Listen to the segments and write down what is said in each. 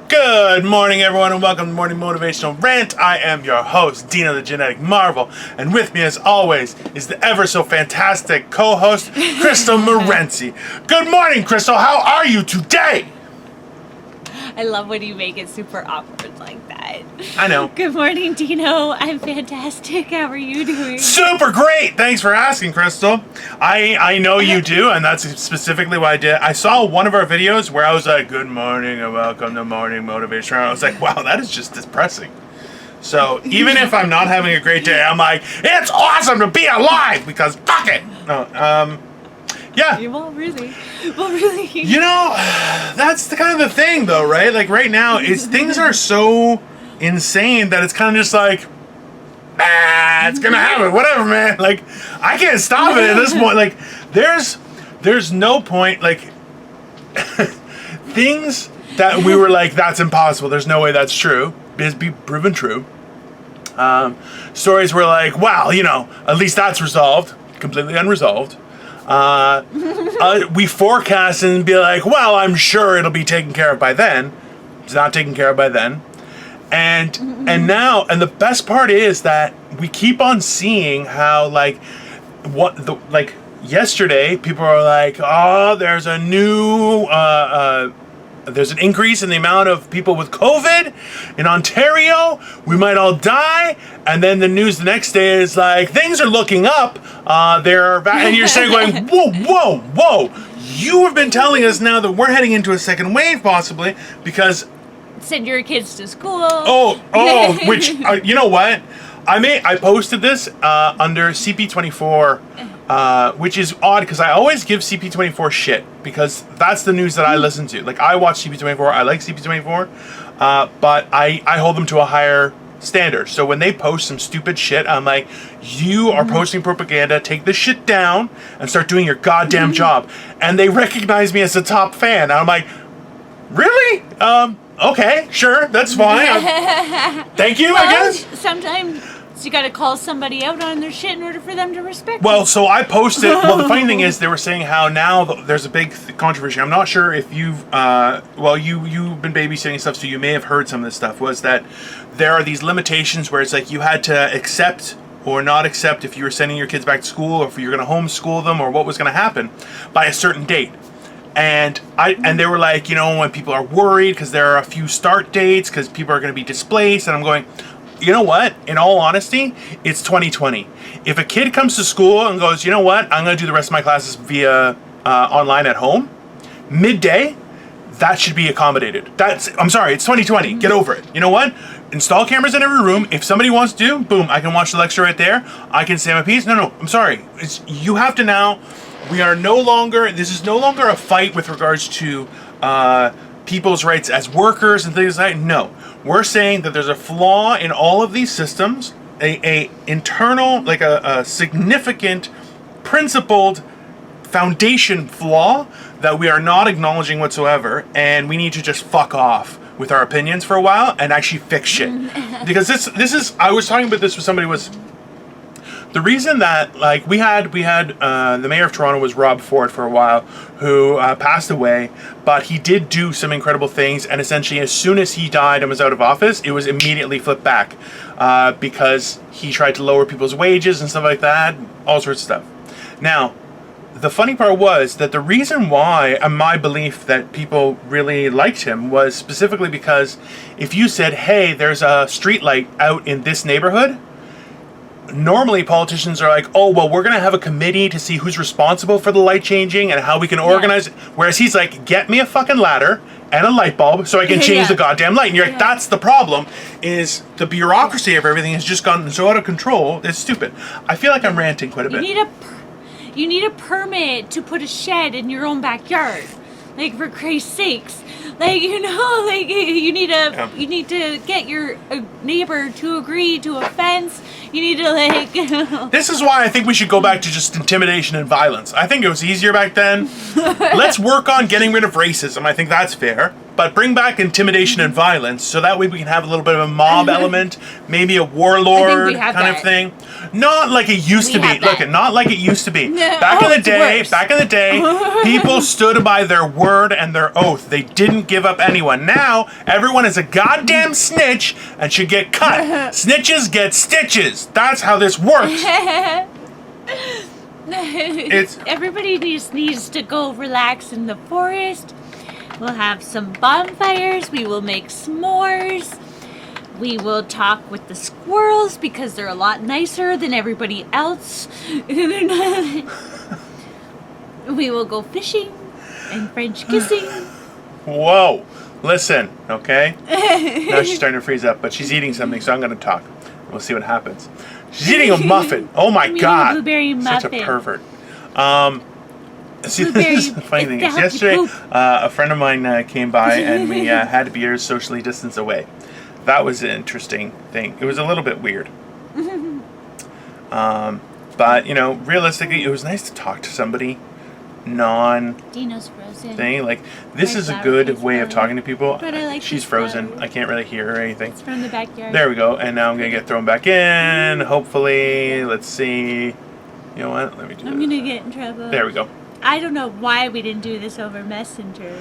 Good morning, everyone, and welcome to Morning Motivational Rant. I am your host, Dina the Genetic Marvel, and with me, as always, is the ever-so-fantastic co-host, Crystal Morenzi. Good morning, Crystal. How are you today? I love when you make it super awkward like that. I know. Good morning, Dino. I'm fantastic. How are you doing? Super great. Thanks for asking, Crystal. I know you do, and that's specifically what I did. I saw one of our videos where I was like, good morning and welcome to Morning Motivation. I was like, wow, that is just depressing. So even if I'm not having a great day, I'm like, it's awesome to be alive because fuck it. Yeah. Well, really. You know, that's the kind of the thing, though, right? Like right now, things are so insane that it's kind of just like, it's gonna happen, whatever, man. Like, I can't stop it at this point. Like, there's no point. Like, things that we were like, that's impossible. There's no way that's true. Is be proven true. Stories were like, wow, you know, at least that's resolved. Completely unresolved. We forecast and be like, well, I'm sure it'll be taken care of by then. It's not taken care of by then. And now, and the best part is that we keep on seeing how, like, yesterday, people are like, oh, there's a new, there's an increase in the amount of people with COVID in Ontario. We might all die. And then the news the next day is like, things are looking up. And you're saying, going, whoa. You have been telling us now that we're heading into a second wave, possibly, because... Send your kids to school. Which, you know what? I posted this under CP24, which is odd because I always give CP24 shit because that's the news that I listen to. Like, I watch CP24, I like CP24, but I hold them to a higher standard. So when they post some stupid shit, I'm like, you are posting propaganda, take this shit down and start doing your goddamn job. And they recognize me as a top fan. And I'm like, really? Okay, sure, that's fine. Thank you, I guess. Sometimes you gotta call somebody out on their shit in order for them to respect you. Well, so I posted, well, the funny thing is they were saying how now there's a big controversy. I'm not sure if you've, you've been babysitting stuff, so you may have heard some of this stuff, was that there are these limitations where it's like you had to accept or not accept if you were sending your kids back to school or if you're going to homeschool them or what was going to happen by a certain date. And they were like, you know, when people are worried because there are a few start dates because people are going to be displaced, and I'm going, you know what? In all honesty, it's 2020. If a kid comes to school and goes, you know what? I'm going to do the rest of my classes via online at home, midday, that should be accommodated. I'm sorry, it's 2020. Get over it. You know what? Install cameras in every room. If somebody wants to, boom, I can watch the lecture right there. I can say my piece. No, I'm sorry. You have to now. We are no longer. This is no longer a fight with regards to people's rights as workers and things like that. No, we're saying that there's a flaw in all of these systems, a internal, like a significant, principled foundation flaw that we are not acknowledging whatsoever, and we need to just fuck off with our opinions for a while and actually fix shit. Because this is, I was talking about this with somebody, was the reason that, like, we had the mayor of Toronto was Rob Ford for a while, who passed away, but he did do some incredible things, and essentially as soon as he died and was out of office, it was immediately flipped back because he tried to lower people's wages and stuff like that, all sorts of stuff. Now, the funny part was that the reason why, my belief that people really liked him was specifically because if you said, hey, there's a street light out in this neighborhood, normally politicians are like, oh, well, we're going to have a committee to see who's responsible for the light changing and how we can organize it. Whereas he's like, get me a fucking ladder and a light bulb so I can change the goddamn light. And you're like, that's the problem, is the bureaucracy of everything has just gotten so out of control. It's stupid. I feel like I'm ranting quite a bit. You need a permit to put a shed in your own backyard. Like, for Christ's sakes. Like, you know, like, you need to get your neighbor to agree to a fence. You need to, like... This is why I think we should go back to just intimidation and violence. I think it was easier back then. Let's work on getting rid of racism. I think that's fair. but bring back intimidation and violence, so that way we can have a little bit of a mob element, maybe a warlord kind of thing. Not like it used to be. Look, not like it used to be. Back in the day, people stood by their word and their oath. They didn't give up anyone. Now, everyone is a goddamn snitch and should get cut. Snitches get stitches. That's how this works. Everybody needs to go relax in the forest. We'll have some bonfires. We will make s'mores. We will talk with the squirrels because they're a lot nicer than everybody else. We will go fishing and French kissing. Whoa. Listen, okay? Now she's starting to freeze up, but she's eating something, so I'm going to talk. We'll see what happens. She's eating a muffin. Oh my God. Blueberry muffin. Such a pervert. See, this is the funny thing is, yesterday, a friend of mine came by and we had beers socially distanced away. That was an interesting thing. It was a little bit weird. But, you know, realistically, it was nice to talk to somebody Dino's frozen. thing. Like, this is a good way of talking to people. But I like She's frozen. I can't really hear her or anything. It's from the backyard. There we go. And now I'm going to get thrown back in. Hopefully. Let's see. You know what? Let me do I'm going to get in trouble. There we go. I don't know why we didn't do this over Messenger,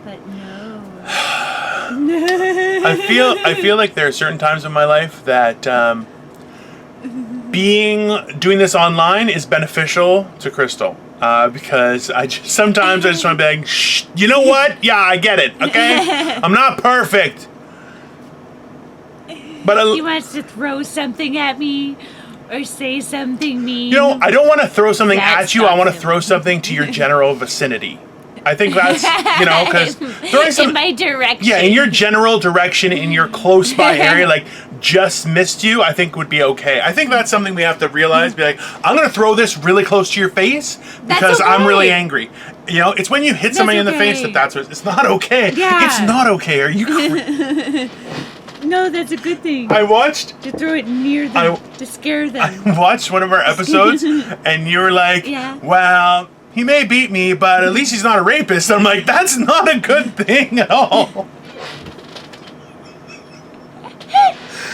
but no. I feel like there are certain times in my life that doing this online is beneficial to Crystal. Because sometimes I just want to be like, shh, you know what? Yeah, I get it, okay? I'm not perfect. But he wants to throw something at me or say something mean. You know, I don't want to throw something at you. I want to throw something to your general vicinity. I think that's, you know, because throwing something in my direction. Yeah, in your general direction, in your close by area, like just missed you, I think would be okay. I think that's something we have to realize. Be like, I'm going to throw this really close to your face because I'm really angry. You know, it's when you hit somebody in the face that's what, it's not okay. Yeah. It's not okay. Are you No, that's a good thing. I watched... To throw it near them, to scare them. I watched one of our episodes, and you were like, well, he may beat me, but at least he's not a rapist. I'm like, that's not a good thing at all.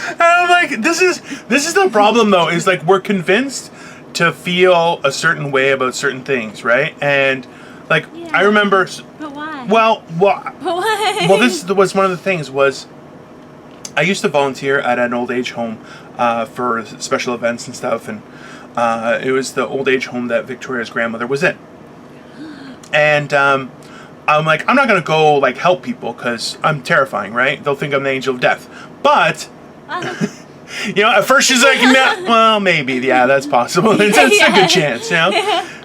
And I'm like, this is the problem, though, is like we're convinced to feel a certain way about certain things, right? And like, I remember... But why? Well, But why? Well, this was one of the things was... I used to volunteer at an old age home for special events and stuff, and it was the old age home that Victoria's grandmother was in. And I'm like, I'm not going to go like help people because I'm terrifying, right? They'll think I'm the angel of death. But, you know, at first she's like, no, well, maybe, yeah, that's possible. It's a good chance, you know?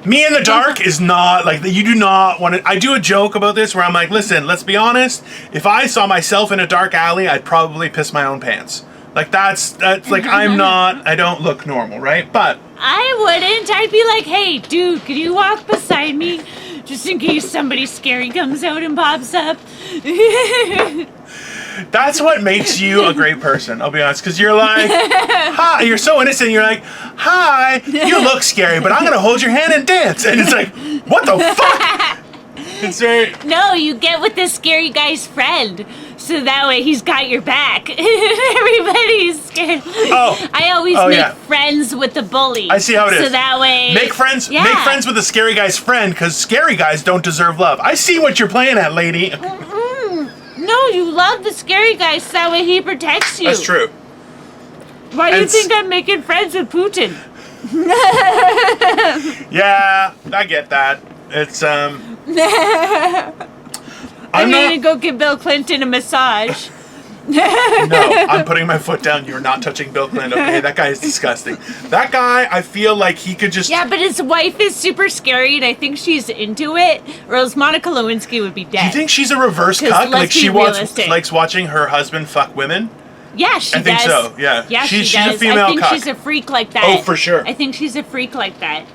Me in the dark is not, like, you do not want to... I do a joke about this where I'm like, listen, let's be honest. If I saw myself in a dark alley, I'd probably piss my own pants. Like, that's like, I don't look normal, right? But... I wouldn't. I'd be like, hey, dude, can you walk beside me? Just in case somebody scary comes out and pops up. That's what makes you a great person, I'll be honest. Because you're like, hi, you're so innocent. You're like, hi, you look scary, but I'm going to hold your hand and dance. And it's like, what the fuck? It's very... No, you get with this scary guy's friend. So that way he's got your back. Everybody's scared. Oh. I always make friends with the bully. I see how it is. So that way... Make friends with the scary guy's friend, because scary guys don't deserve love. I see what you're playing at, lady. No, you love the scary guy, so that way he protects you. That's true. Why do you think I'm making friends with Putin? Yeah, I get that. It's, I'm going to go give Bill Clinton a massage. No, I'm putting my foot down. You're not touching Bill Clinton, okay? That guy is disgusting. That guy, I feel like he could just... Yeah, but his wife is super scary, and I think she's into it, or else Monica Lewinsky would be dead. Do you think she's a reverse cuck? Like, she likes watching her husband fuck women? Yeah, she does. I think so, yeah. Yeah, she's does. a female I think cuck. she's a freak like that. Oh, for sure. I think she's a freak like that.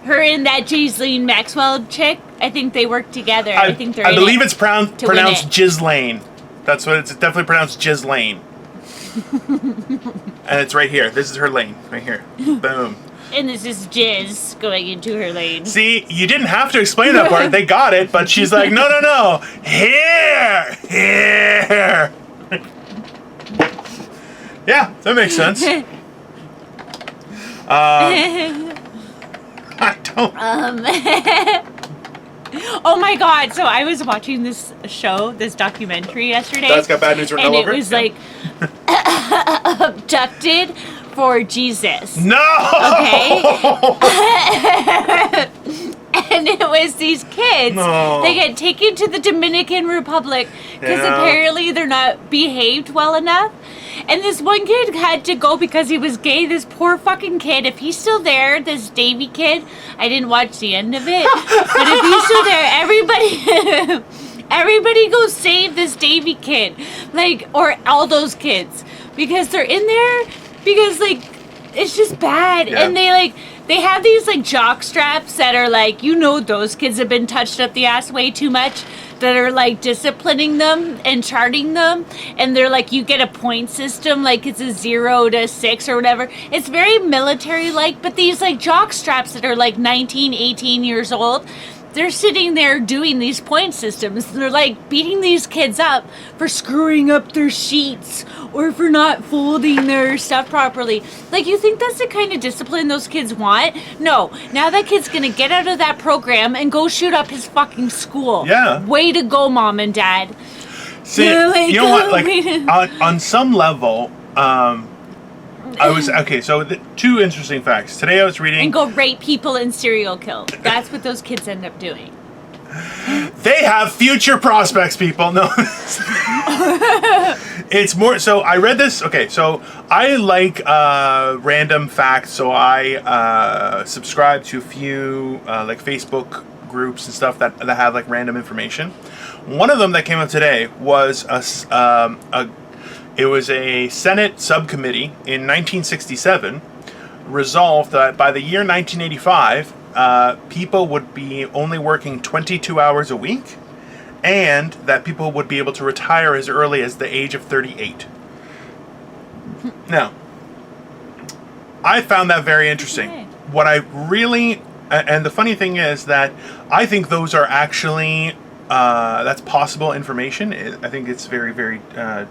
Her and that Ghislaine Maxwell chick, I think they work together. I think they're I believe it's pronounced Ghislaine. That's what it's definitely pronounced Ghislaine. And it's right here. This is her lane. Right here. Boom. And this is jizz going into her lane. See, you didn't have to explain that part. They got it, but she's like, no. Here. Yeah, that makes sense. I don't. Oh my god, so I was watching this documentary yesterday. That's got bad news written all over it. And it was like abducted for Jesus. No! Okay? And it was these kids. No. They get taken to the Dominican Republic because Yeah. apparently they're not behaved well enough. And this one kid had to go because he was gay. This poor fucking kid. If he's still there, this Davy kid, I didn't watch the end of it. But if he's still there, everybody go save this Davy kid. Like, or all those kids. Because they're in there because, like, it's just bad. Yeah. And they have these, like, jock straps that are, like, you know those kids have been touched up the ass way too much. That are, like, disciplining them and charting them. And they're, like, you get a point system. Like, it's a 0 to 6 or whatever. It's very military-like. But these, like, jock straps that are, like, 19, 18 years old, they're sitting there doing these point systems. They're, like, beating these kids up for screwing up their sheets or for not folding their stuff properly. Like, you think that's the kind of discipline those kids want? No. Now that kid's gonna get out of that program and go shoot up his fucking school. Yeah. Way to go, Mom and Dad. See, you know what? Like, on some level, so two interesting facts. Today I was reading... And go rape people and serial kill. That's what those kids end up doing. They have future prospects, people. No. It's more... So I read this... Okay, so I like random facts, so I subscribe to a few like Facebook groups and stuff that have like random information. One of them that came up today was it was a Senate subcommittee in 1967 resolved that by the year 1985, people would be only working 22 hours a week, and that people would be able to retire as early as the age of 38. Now, I found that very interesting. Okay. What I really... And the funny thing is that I think those are actually... that's possible information. I think it's very, very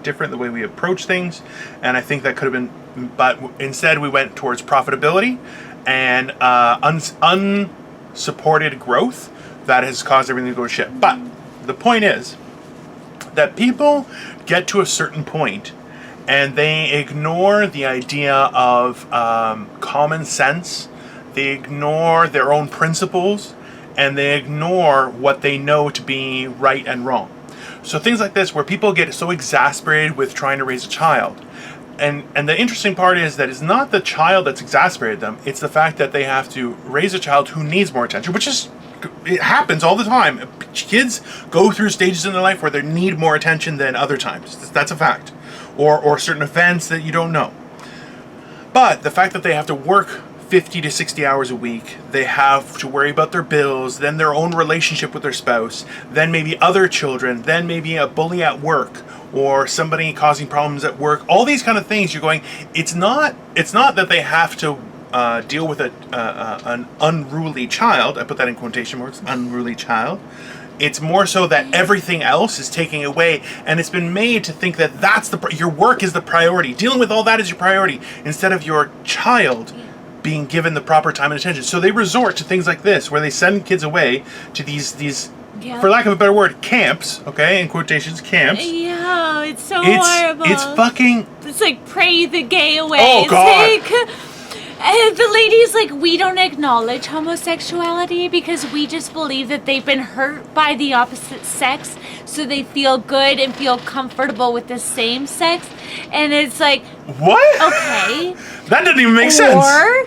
different the way we approach things, and I think that could have been, but instead we went towards profitability and unsupported growth that has caused everything to go to shit. But the point is that people get to a certain point and they ignore the idea of common sense, they ignore their own principles, and they ignore what they know to be right and wrong. So things like this, where people get so exasperated with trying to raise a child. And the interesting part is that it's not the child that's exasperated them, it's the fact that they have to raise a child who needs more attention, which is, it happens all the time. Kids go through stages in their life where they need more attention than other times. That's a fact. Or certain events that you don't know. But the fact that they have to work 50 to 60 hours a week, they have to worry about their bills, then their own relationship with their spouse, then maybe other children, then maybe a bully at work, or somebody causing problems at work, all these kind of things. You're going, it's not that they have to deal with an unruly child. I put that in quotation marks, unruly child. It's more so that everything else is taking away, and it's been made to think that that's your work is the priority. Dealing with all that is your priority, instead of your child being given the proper time and attention. So they resort to things like this, where they send kids away to these for lack of a better word, camps, okay, in quotations, camps. Yeah, it's so horrible. It's fucking... It's like pray the gay away. Oh, God. It's like, the lady's like, we don't acknowledge homosexuality because we just believe that they've been hurt by the opposite sex, so they feel good and feel comfortable with the same sex. And it's like, what? Okay. That doesn't even make sense. Well,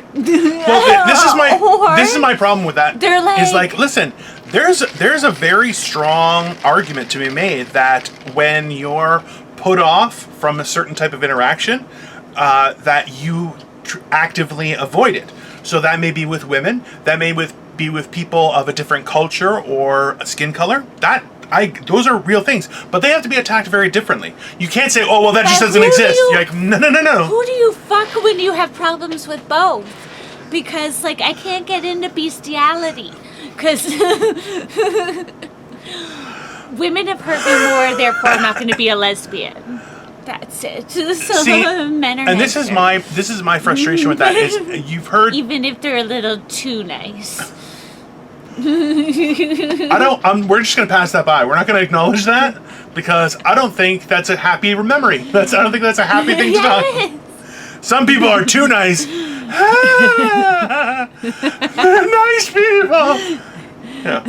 this is my problem with that. They're like, is like, listen, there's a very strong argument to be made that when you're put off from a certain type of interaction, that you actively avoid it. So that may be with women, that may be with people of a different culture or a skin color. Those are real things, but they have to be attacked very differently. You can't say, oh, well, that just doesn't exist. You're like, no. Who do you fuck when you have problems with both? because like I can't get into bestiality because women have hurt me more, therefore I'm not going to be a lesbian. That's it. So See, men are and nicer. this is my frustration with that is you've heard. Even if they're a little too nice. We're just gonna pass that by. We're not gonna acknowledge that because I don't think that's a happy memory. I don't think that's a happy thing to talk. Some people are too nice. Nice people. Yeah.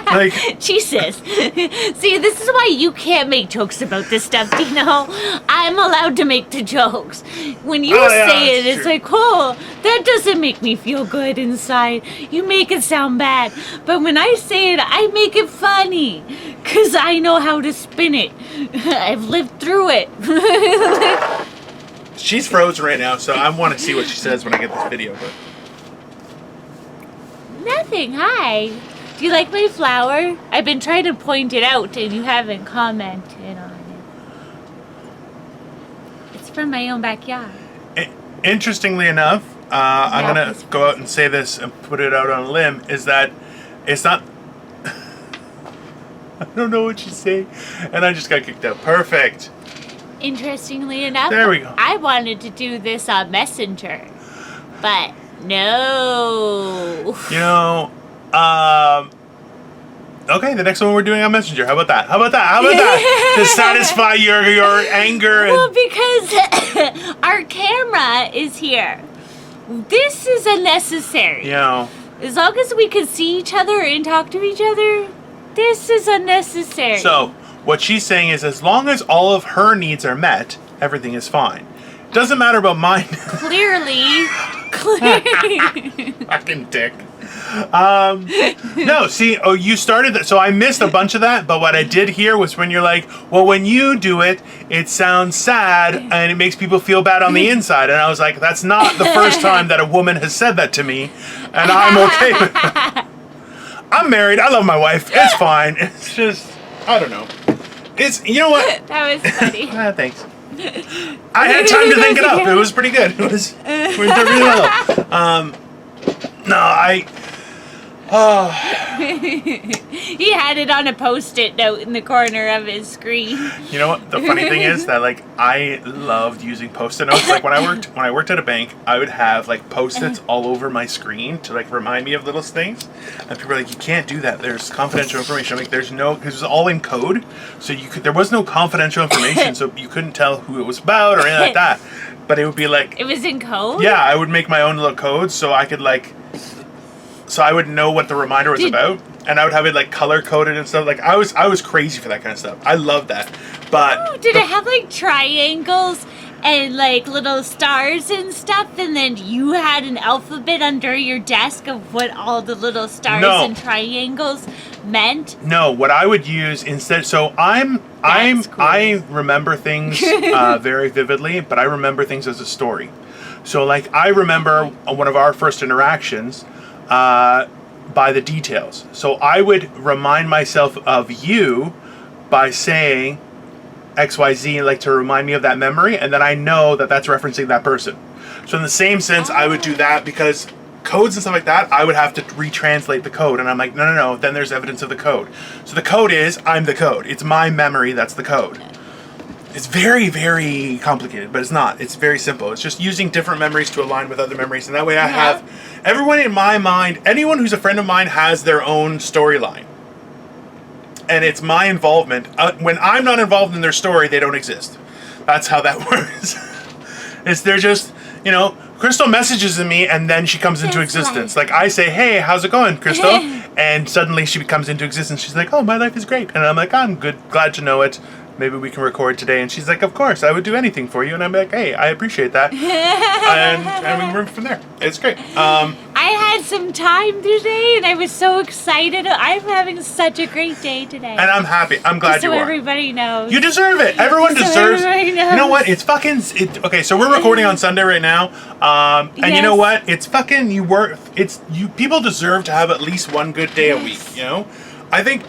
Like Jesus. See, this is why you can't make jokes about this stuff, Dino. I'm allowed to make the jokes. When you say it, it's true. like, oh, that doesn't make me feel good inside. You make it sound bad. But when I say it, I make it funny. Because I know how to spin it. I've lived through it. she's frozen right now, so I want to see what she says when I get this video. But Nothing, hi. Do you like my flower? I've been trying to point it out and you haven't commented on it. It's from my own backyard. Interestingly enough, I'm going to go out and say this and put it out on a limb, is that it's not... I don't know what you say. And I just got kicked out. Perfect. Interestingly enough, there we go. I wanted to do this on Messenger, but no. You know, okay, the next one we're doing on Messenger. How about that? To satisfy your anger. Well, because our camera is here. This is unnecessary. You know. As long as we can see each other and talk to each other, this is unnecessary. So, what she's saying is as long as all of her needs are met, everything is fine. Doesn't matter about mine. Clearly. Fucking dick. No, see, you started that, so I missed a bunch of that, but what I did hear was when you're like, well, when you do it, it sounds sad and it makes people feel bad on the inside. And I was like, that's not the first time that a woman has said that to me, and I'm okay with it. I'm married, I love my wife, it's fine. It's just, I don't know. It's, you know what? That was funny. Thanks. I had time to think it up. It was pretty good. We did really well. He had it on a Post-it note in the corner of his screen. You know what? The funny thing is that like I loved using Post-it notes. Like when I worked at a bank, I would have like Post-its all over my screen to like remind me of little things. And people are like, you can't do that. There's confidential information. I'm like, there's no, because it was all in code, so there was no confidential information, so you couldn't tell who it was about or anything like that. But it would be like, it was in code? Yeah, I would make my own little codes so I could like. So I would know what the reminder was about, and I would have it like color coded and stuff. Like I was crazy for that kind of stuff. I love that. But did it have like triangles and like little stars and stuff, and then you had an alphabet under your desk of what all the little stars and triangles meant? No, what I would use instead. So cool. I remember things very vividly, but I remember things as a story. So like I remember one of our first interactions. By the details. So I would remind myself of you by saying XYZ, like to remind me of that memory, and then I know that that's referencing that person. So in the same sense, I would do that because codes and stuff like that, I would have to retranslate the code, and I'm like, no, then there's evidence of the code. So the code is, I'm the code. It's my memory, that's the code. It's very, very complicated, but it's not. It's very simple. It's just using different memories to align with other memories, and that way I have everyone in my mind, anyone who's a friend of mine has their own storyline. And it's my involvement. When I'm not involved in their story, they don't exist. That's how that works. They're just, Crystal messages me and then she comes into existence. Like I say, hey, how's it going, Crystal? And suddenly she comes into existence. She's like, oh, my life is great. And I'm like, I'm good, glad to know it. Maybe we can record today. And she's like, of course, I would do anything for you. And I'm like, hey, I appreciate that. and we went from there. It's great. I had some time today and I was so excited. I'm having such a great day today. And I'm happy. I'm glad you are. So everybody knows. You deserve it. Everyone deserves it. You know what? It's fucking... okay, so we're recording on Sunday right now. And you know what? It's fucking... People deserve to have at least one good day a week, I think...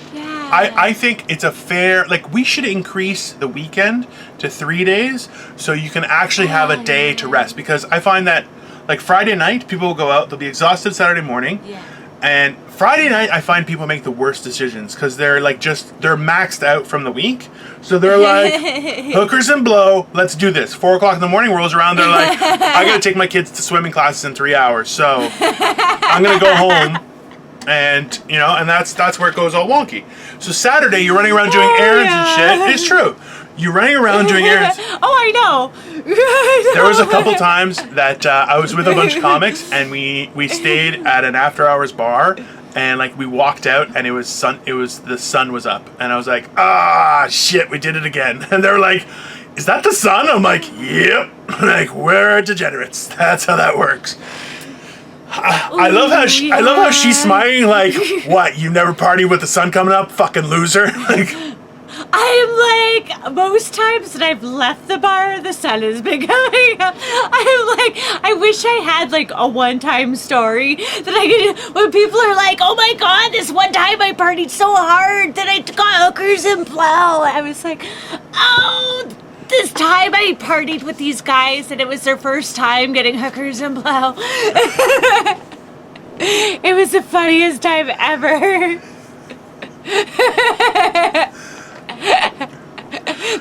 I think it's a fair, we should increase the weekend to 3 days so you can actually have a day to rest, because I find that like Friday night, people will go out. They'll be exhausted Saturday morning. Yeah. And Friday night, I find people make the worst decisions because they're like they're maxed out from the week. So they're like, hookers and blow, let's do this. 4 o'clock in the morning rolls around. They're like, I got to take my kids to swimming classes in 3 hours. So I'm going to go home. And, you know, and that's where it goes all wonky. So Saturday, you're running around doing errands and shit. It's true. You're running around doing errands. Oh, I know. There was a couple times that I was with a bunch of comics, and we stayed at an after-hours bar, and like we walked out, and the sun was up, and I was like, shit, we did it again. And they were like, is that the sun? I'm like, yep. Like, we're degenerates. That's how that works. I love how she's smiling. Like, what? You never partied with the sun coming up, fucking loser. Like, I'm like, most times that I've left the bar, the sun has been coming up. I'm like, I wish I had like a one-time story that I could, when people are like, oh my god, this one time I partied so hard that I got hookers and blow. I was like, oh, this time I partied with these guys and it was their first time getting hookers and blow. It was the funniest time ever.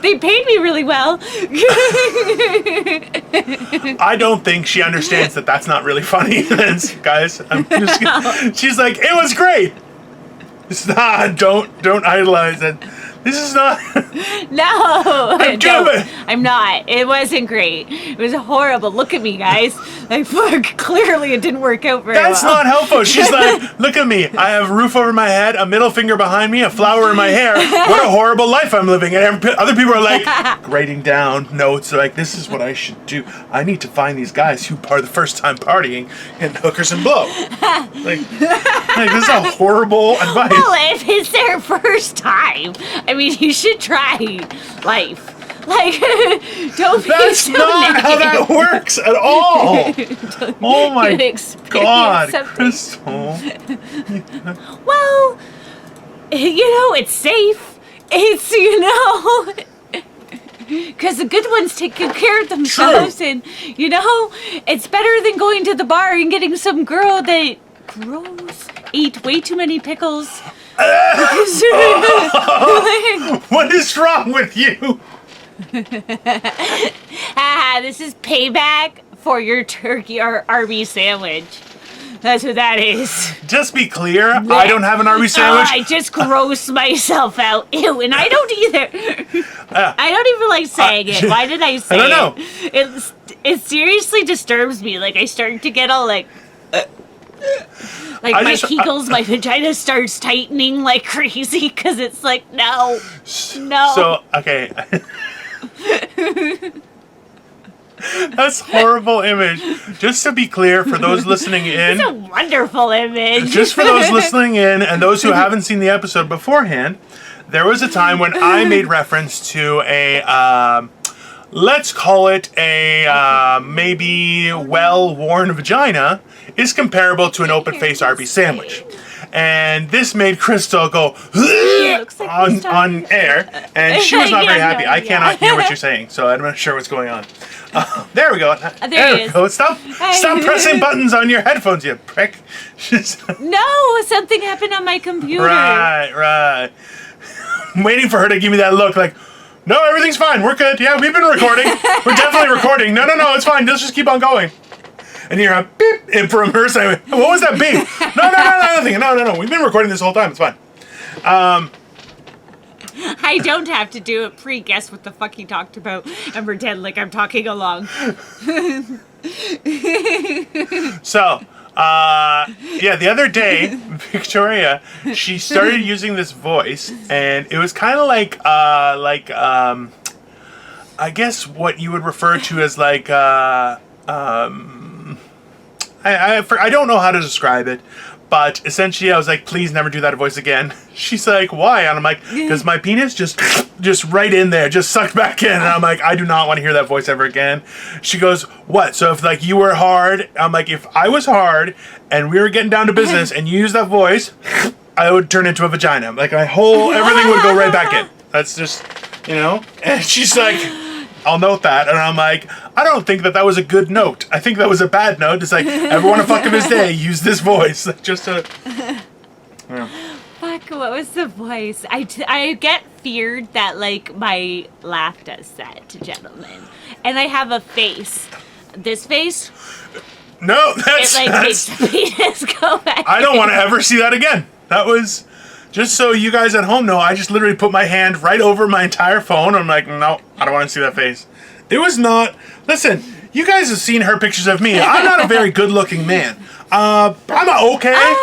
They paid me really well. I don't think she understands that that's not really funny, guys. She's like, it was great. It's not. Don't idolize it. This is not. No, I'm not. It wasn't great. It was horrible. Look at me, guys. Like, fuck, clearly it didn't work out very well. That's not helpful. She's like, look at me. I have a roof over my head, a middle finger behind me, a flower in my hair. What a horrible life I'm living. And other people are like, writing down notes. They're like, this is what I should do. I need to find these guys who are the first time partying and hookers and blow. Like this is a horrible advice. Well, if it's their first time, I mean, you should try life. Like, don't be That's so not negative. how that works at all. Oh my god, something. Crystal. Well, you know, it's safe. It's, you know, because the good ones take good care of themselves. True. And, you know, it's better than going to the bar and getting some girl that ate way too many pickles. What is wrong with you? This is payback for your turkey or Arby's sandwich. That's what that is. Just be clear, I don't have an Arby's sandwich. I just gross myself out. Ew, and I don't either. I don't even like saying it. Why did I say it? I don't know. It seriously disturbs me. Like, I start to get all like my kegels, my vagina starts tightening like crazy because it's like, no. So, okay. That's a horrible image. Just to be clear, for those listening in. It's a wonderful image. Just for those listening in and those who haven't seen the episode beforehand, there was a time when I made reference to a, let's call it a maybe well-worn vagina is comparable to an open-face Arby's sandwich. And this made Crystal go on air, and she was not very happy. I cannot hear what you're saying, so I'm not sure what's going on. There we go. There we go. Stop pressing buttons on your headphones, you prick. No, something happened on my computer. Right. I'm waiting for her to give me that look like, no, everything's fine. We're good. Yeah, we've been recording. We're definitely recording. No, it's fine. Let's just keep on going. And you hear a beep and from her side. What was that beep? No, nothing. No. We've been recording this whole time. It's fine. I don't have to do it pre-guess what the fuck he talked about and pretend like I'm talking along. So, the other day, Victoria, she started using this voice, and it was kind of like, I guess what you would refer to as like, I don't know how to describe it, but essentially I was like, please never do that voice again. She's like, why? And I'm like, because my penis just right in there, just sucked back in. And I'm like, I do not want to hear that voice ever again. She goes, what? So if like you were hard, I'm like, if I was hard and we were getting down to business and you use that voice, I would turn into a vagina. Like everything would go right back in. That's just, you know? And she's like, I'll note that. And I'm like, I don't think that was a good note. I think that was a bad note. It's like, everyone a fuck of his day, use this voice. Just to... Yeah. Fuck, what was the voice? I get feared that, like, my laugh does that to gentlemen. And I have a face. This face... No, that's... It, like, makes the penis go back. I don't want to ever see that again. That was... Just so you guys at home know, I just literally put my hand right over my entire phone. I'm like, no, I don't want to see that face. It was not... Listen, you guys have seen her pictures of me. I'm not a very good-looking man. I'm okay,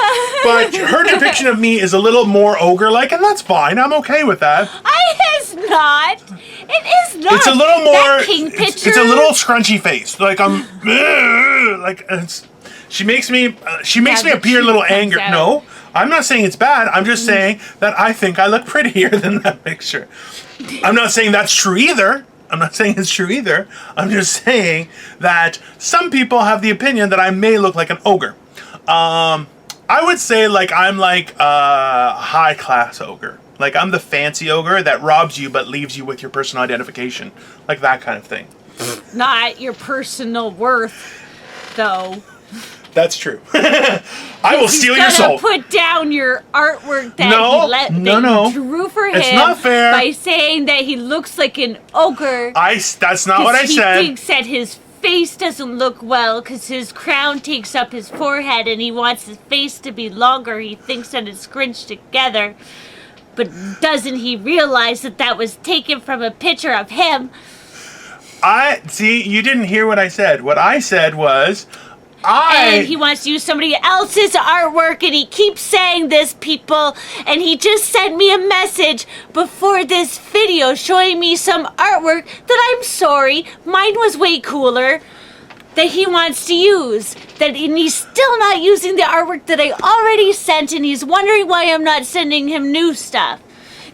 but her depiction of me is a little more ogre-like, and that's fine. I'm okay with that. It's not. It is not. It's a little more... That king picture. It's a little scrunchy face. Like, I'm... like, she makes me appear a little angry. No. I'm not saying it's bad. I'm just saying that I think I look prettier than that picture. I'm not saying that's true either. I'm not saying it's true either. I'm just saying that some people have the opinion that I may look like an ogre. I would say like I'm like a high-class ogre. Like I'm the fancy ogre that robs you but leaves you with your personal identification. Like that kind of thing. Not your personal worth, though. That's true. I will steal your soul. Put down your artwork that you drew for him. It's not fair. By saying that he looks like an ogre. That's not what I said. He thinks that his face doesn't look well because his crown takes up his forehead and he wants his face to be longer. He thinks that it's scrunched together. But doesn't he realize that was taken from a picture of him? See, you didn't hear what I said. What I said was... And he wants to use somebody else's artwork, and he keeps saying this, people. And he just sent me a message before this video showing me some artwork that I'm sorry, mine was way cooler, that he wants to use. And he's still not using the artwork that I already sent, and he's wondering why I'm not sending him new stuff.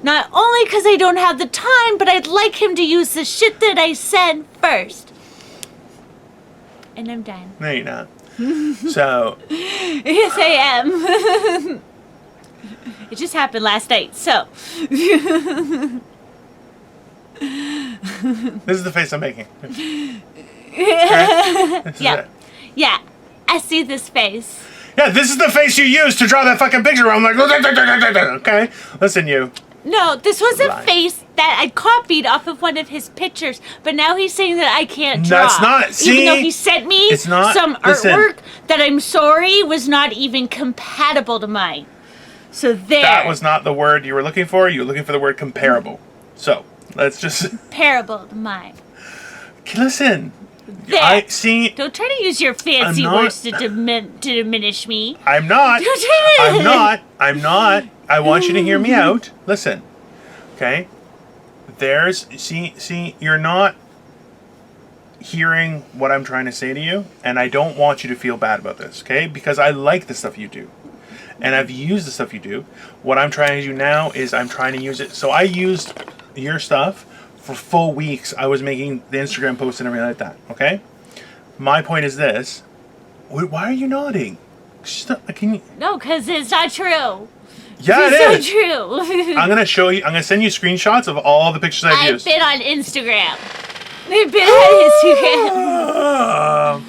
Not only because I don't have the time, but I'd like him to use the shit that I sent first. And I'm done. No, you're not. So. Yes, I am. It just happened last night, so. This is the face I'm making. Right? Yeah. Yeah. I see this face. Yeah, this is the face you used to draw that fucking picture. I'm like, okay. Listen, you. No, this was a face that I copied off of one of his pictures, but now he's saying that I can't draw. That's not, see? Even though he sent me some artwork that I'm sorry was not even compatible to mine. So there. That was not the word you were looking for. You were looking for the word comparable. So, let's just... Comparable to mine. Listen. There. See. Don't try to use your fancy words to diminish me. I'm not. I'm not. I want you to hear me out. Listen. Okay? See, you're not hearing what I'm trying to say to you, and I don't want you to feel bad about this, okay? Because I like the stuff you do. And I've used the stuff you do. What I'm trying to do now is I'm trying to use it. So I used your stuff for full weeks. I was making the Instagram posts and everything like that, okay? My point is this. Why are you nodding? No, because it's not true. Yeah, it's so true. I'm gonna show you. I'm gonna send you screenshots of all the pictures I've used. I've been on Instagram. I've been on Instagram.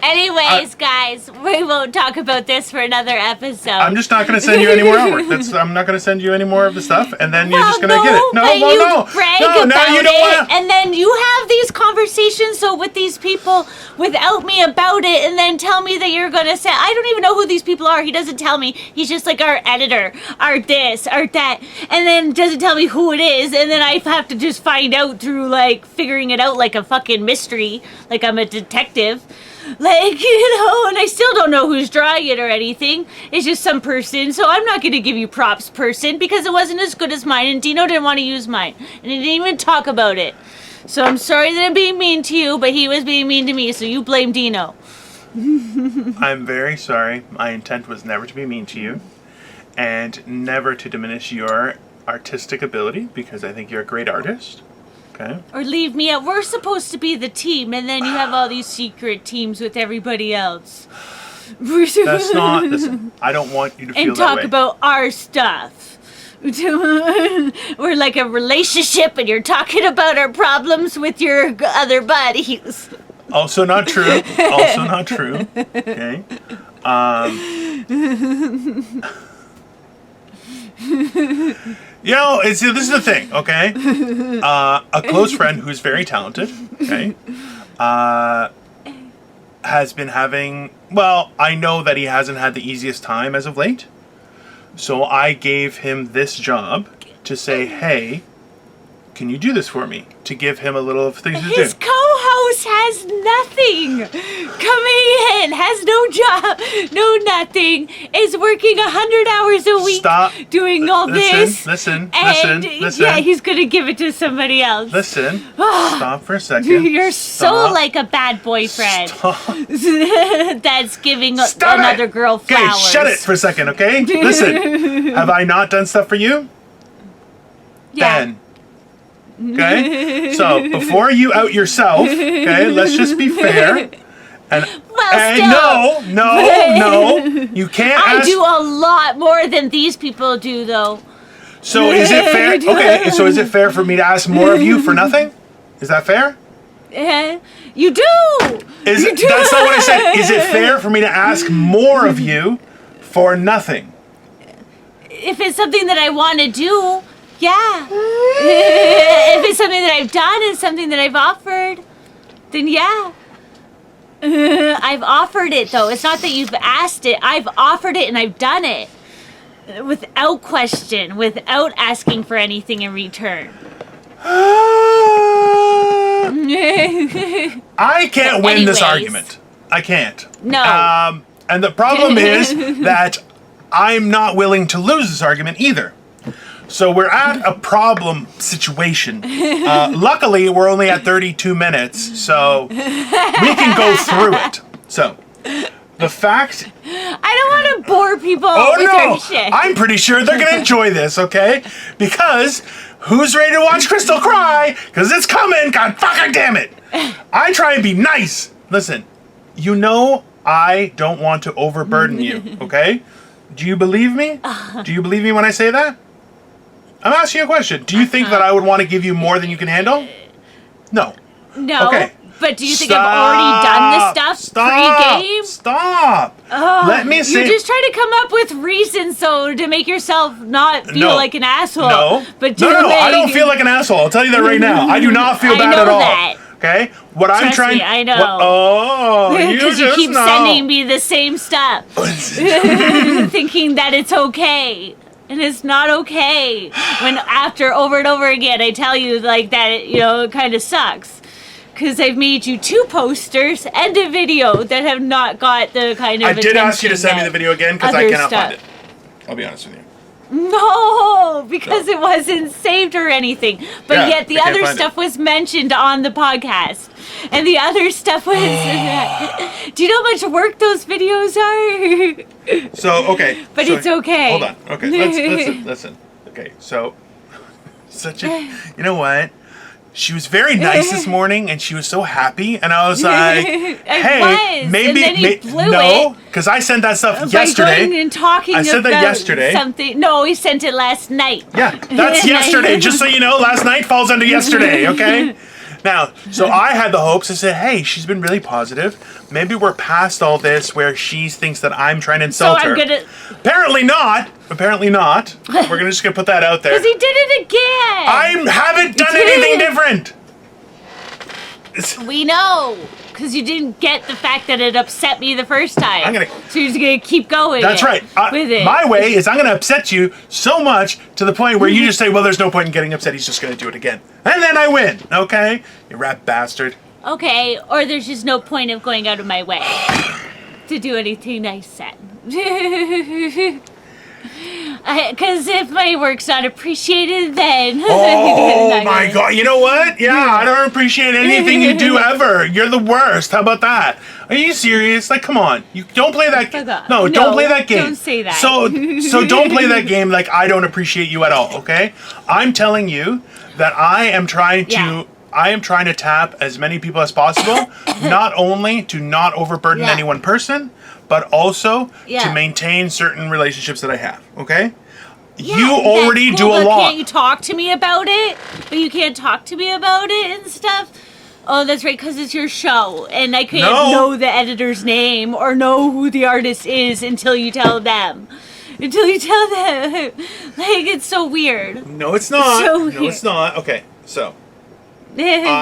Anyways, guys, we won't talk about this for another episode. I'm just not going to send you any more artwork. I'm not going to send you any more of the stuff, and then you're just going to get it. No, now you don't want to. And then you have these conversations with these people without me about it, and then tell me that you're going to say, I don't even know who these people are. He doesn't tell me. He's just like our editor, our this, our that, and then doesn't tell me who it is, and then I have to just find out through, figuring it out like a fucking mystery, like I'm a detective. And I still don't know who's drawing it or anything. It's just some person, so I'm not going to give you props, person, because it wasn't as good as mine, and Dino didn't want to use mine, and he didn't even talk about it. So I'm sorry that I'm being mean to you, but he was being mean to me, so you blame Dino. I'm very sorry. My intent was never to be mean to you, and never to diminish your artistic ability, because I think you're a great artist. Okay. Or leave me out. We're supposed to be the team, and then you have all these secret teams with everybody else. That's not... Listen, I don't want you to feel that way. And talk about our stuff. We're like a relationship and you're talking about our problems with your other buddies. Also not true. Also not true. Okay. This is the thing, okay? A close friend who's very talented, okay, has been having, well, I know that he hasn't had the easiest time as of late. So I gave him this job to say, hey, can you do this for me? To give him a little of things to do. His co-host has nothing. Coming in, has no job, no nothing, is working 100 hours a week. Stop. Doing all this. Listen. Yeah, he's going to give it to somebody else. Listen. Stop for a second. You're so like a bad boyfriend. That's giving another girl flowers. Okay, shut it for a second, okay? Listen. Have I not done stuff for you? Yeah. Ben. Okay? So, before you out yourself, okay, let's just be fair. And no, you can't I do a lot more than these people do, though. So is it fair? Okay, so is it fair for me to ask more of you for nothing? Is that fair? You do. That's not what I said. Is it fair for me to ask more of you for nothing? If it's something that I want to do, yeah. If it's something that I've done and something that I've offered, then yeah. I've offered it, though. It's not that you've asked it. I've offered it and I've done it. Without question, without asking for anything in return. I can't win this argument. I can't. No. And the problem is that I'm not willing to lose this argument either. So we're at a problem situation. Luckily, we're only at 32 minutes, so we can go through it. So, the fact... I don't want to bore people with their shit. I'm pretty sure they're going to enjoy this, okay? Because who's ready to watch Crystal cry? Because it's coming. God fucking damn it. I try and be nice. Listen, you know I don't want to overburden you, okay? Do you believe me? Do you believe me when I say that? I'm asking you a question. Do you think that I would want to give you more than you can handle? No. No. Okay. But do you think I've already done this stuff pre-game? Stop. Let me say. You're just trying to come up with reasons so to make yourself not feel like an asshole. No. But I don't feel like an asshole. I'll tell you that right now. I do not feel bad at all. That. Okay? What I'm trying me, I know. Because you keep sending me the same stuff. Thinking that it's okay. And it's not okay when after over and over again I tell you like that it kind of sucks. Because I've made you 2 posters and a video that have not got the kind of I did ask you to send me the video again because I cannot find it. I'll be honest with you. No, because it wasn't saved or anything. But yet the other stuff was mentioned on the podcast. And the other stuff was... Do you know how much work those videos are? So, okay. But it's okay. Hold on. Okay, listen. Okay, so... You know what? She was very nice this morning, and she was so happy, and I was like, "Hey, maybe no," because I sent that stuff yesterday. Going and talking I sent that yesterday. Something. No, he sent it last night. Yeah, that's yesterday. Just so you know, last night falls under yesterday. Okay. Now, so I had the hopes. I said, "Hey, she's been really positive. Maybe we're past all this where she thinks that I'm trying to insult her." Apparently not. We're just gonna put that out there. Because he did it again. I haven't done anything different. We know. Because you didn't get the fact that it upset me the first time. So you're just going to keep going. That's right. With it. My way is I'm going to upset you so much to the point where you just say, well, there's no point in getting upset. He's just going to do it again. And then I win. Okay? You rat bastard. Okay. Or there's just no point of going out of my way to do anything nice then. Because if my work's not appreciated, then... Oh, my God. You know what? Yeah, I don't appreciate anything you do ever. You're the worst. How about that? Are you serious? Like, come on. You don't play that game. No, don't play that game. Don't say that. So don't play that game like I don't appreciate you at all, okay? I'm telling you that I am trying to tap as many people as possible, not only to not overburden any one person, but also to maintain certain relationships that I have, okay? you already do a lot. Can't you talk to me about it? But you can't talk to me about it and stuff. Oh, that's right, because it's your show, and I can't know the editor's name or know who the artist is until you tell them. Until you tell them. Like, it's so weird. No, it's not. So weird. No, it's not. Okay, so. Until